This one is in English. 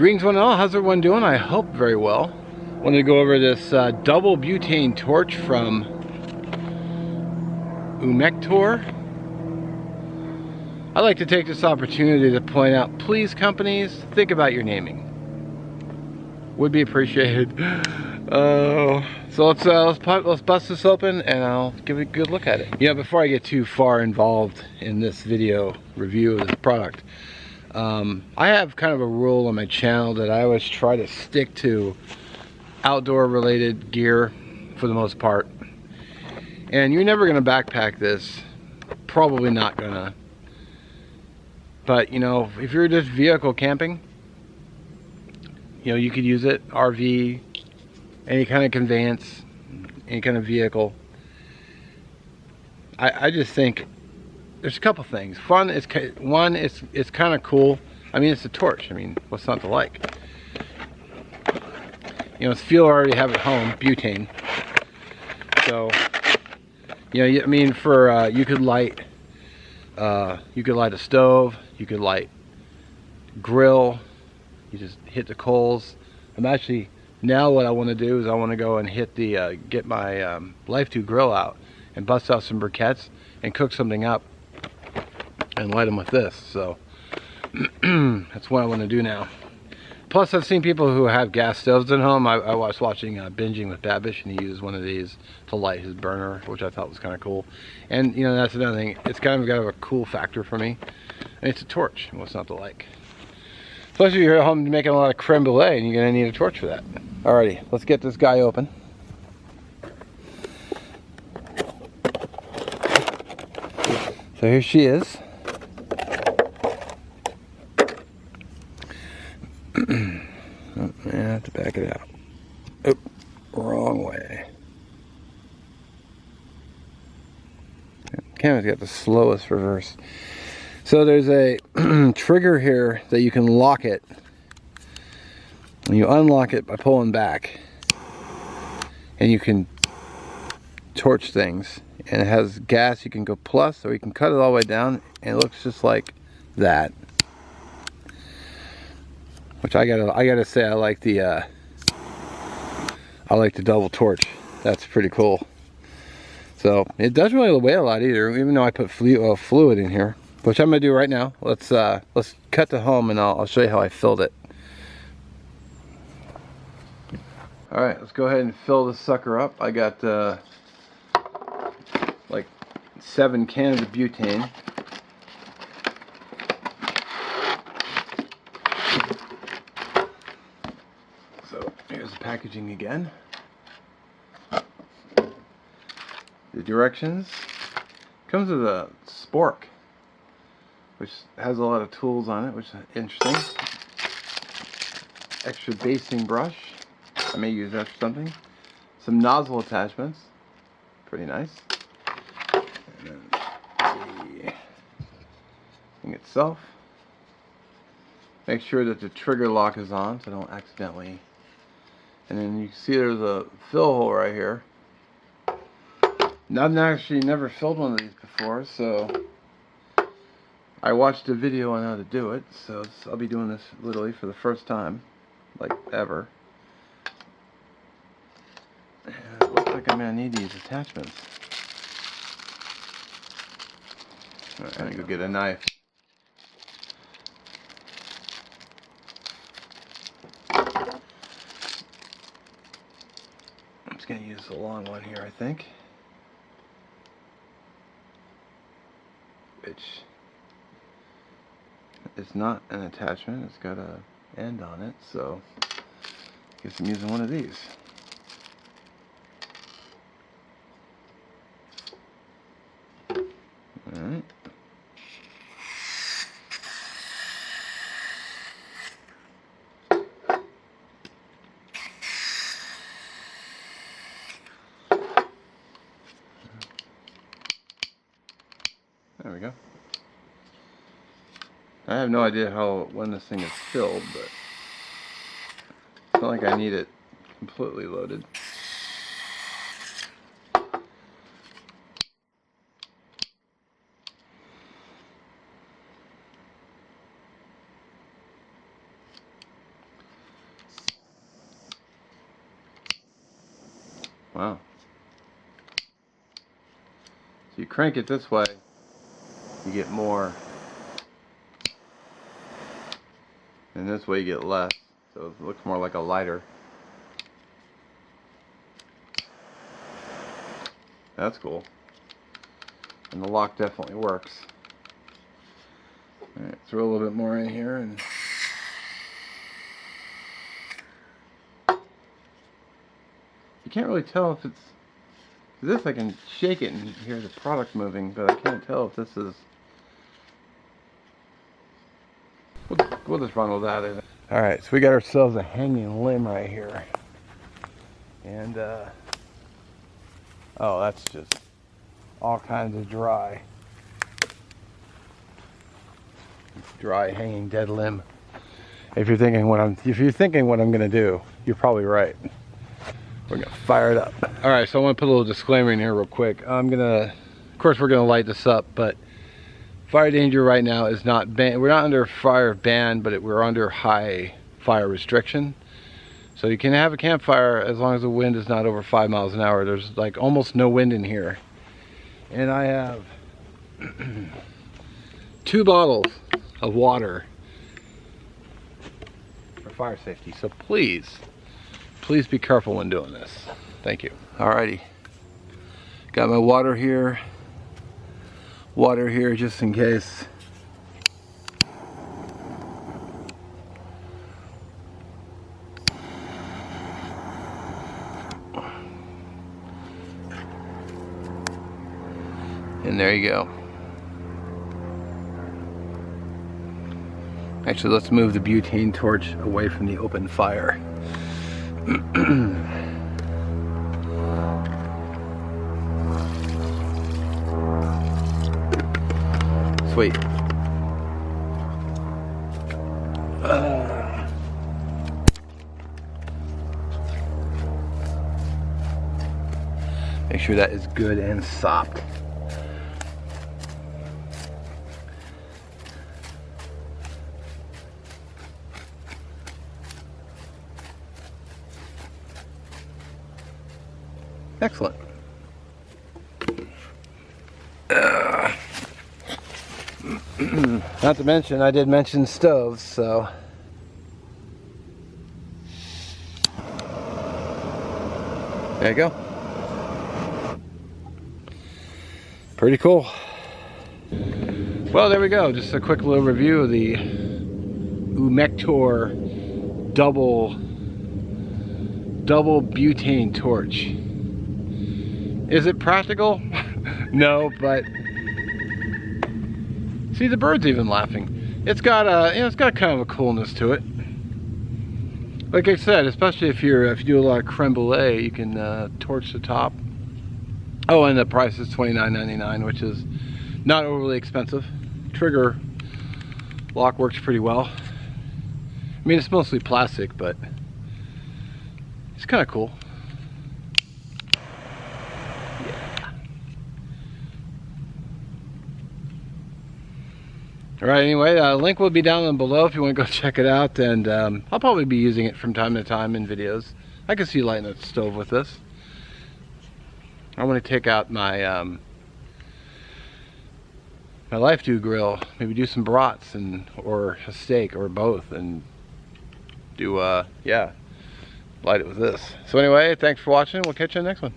Greetings one and all, how's everyone doing? I hope very well. Wanted to go over this double butane torch from Uamector. I'd like to take this opportunity to point out, please companies, think about your naming. Would be appreciated. So let's bust this open and I'll give it a good look at it. Before I get too far involved in this video review of this product, I have kind of a rule on my channel that I always try to stick to outdoor related gear for the most part. And you're never gonna backpack this, probably not gonna. But if you're just vehicle camping, you could use it, RV, any kind of conveyance, any kind of vehicle. I just think there's a couple things. One, it's kind of cool. I mean, it's a torch. I mean, what's not to like? It's fuel I already have at home, butane. So, I mean, for you could light a stove, you could light grill. You just hit the coals. Now what I want to do is I want to go and hit the get my Life 2 grill out and bust out some briquettes and cook something up and light them with this. So that's what I want to do now. Plus, I've seen people who have gas stoves at home. I was watching Binging with Babish, and he used one of these to light his burner, which I thought was kind of cool. And that's another thing. It's kind of got a cool factor for me. And it's a torch. What's not to like? Plus, if you're at home making a lot of creme brulee, and you're gonna need a torch for that. Alrighty, let's get this guy open. So here she is. Oh, I have to back it out. Oh, wrong way. Camera's got the slowest reverse. So there's a trigger here that you can lock it. And you unlock it by pulling back. And you can torch things. And it has gas. You can go plus, or you can cut it all the way down, and it looks just like that. Which I gotta say, I like the double torch. That's pretty cool. So it doesn't really weigh a lot either, even though I put fluid in here, which I'm gonna do right now. Let's cut to home, and I'll show you how I filled it. All right, let's go ahead and fill this sucker up. I got like 7 cans of butane. So here's the packaging again. The directions. Comes with a spork, which has a lot of tools on it, which is interesting. Extra basting brush. I may use that for something. Some nozzle attachments. Pretty nice. And then the thing itself. Make sure that the trigger lock is on so I don't accidentally. And then you can see there's a fill hole right here. I've actually never filled one of these before, so I watched a video on how to do it, so I'll be doing this literally for the first time, like ever. And it looks like I'm going to need these attachments. Alright, I'm going to go get a knife. I'm just going to use the long one here, I think. Which is not an attachment, it's got a end on it, so I guess I'm using one of these. Alright. There we go. I have no idea when this thing is filled, but it's not like I need it completely loaded. Wow. So you crank it this way, you get more. And this way you get less. So it looks more like a lighter. That's cool. And the lock definitely works. Alright, throw a little bit more in here and you can't really tell if it's this. I can shake it and hear the product moving, but I can't tell if this is. We'll just run with that. Alright, so we got ourselves a hanging limb right here. And oh, that's just all kinds of dry hanging dead limb. If you're thinking what I'm gonna do, you're probably right. We're gonna fire it up. All right, so I want to put a little disclaimer in here real quick. Of course, we're gonna light this up, but fire danger right now is not banned. We're not under fire ban, but we're under high fire restriction. So you can have a campfire as long as the wind is not over 5 miles an hour. There's like almost no wind in here, and I have 2 bottles of water for fire safety. So please be careful when doing this. Thank you. Alrighty, got my water here just in case. And there you go. Actually, let's move the butane torch away from the open fire. Sweet. Make sure that is good and sopped. Excellent. Not to mention, I did mention stoves, so. There you go. Pretty cool. Well, there we go. Just a quick little review of the Uamector double butane torch. Is it practical? No, but see, the bird's even laughing. It's got it's got kind of a coolness to it. Like I said, especially if you do a lot of creme brulee, you can torch the top. Oh, and the price is $29.99, which is not overly expensive. Trigger lock works pretty well. I mean, it's mostly plastic, but it's kind of cool. Alright, anyway, link will be down below if you want to go check it out, and I'll probably be using it from time to time in videos. I can see lighting a stove with this. I want to take out my my Life Dew grill, maybe do some brats or a steak or both, and do yeah, light it with this. So anyway, thanks for watching. We'll catch you in the next one.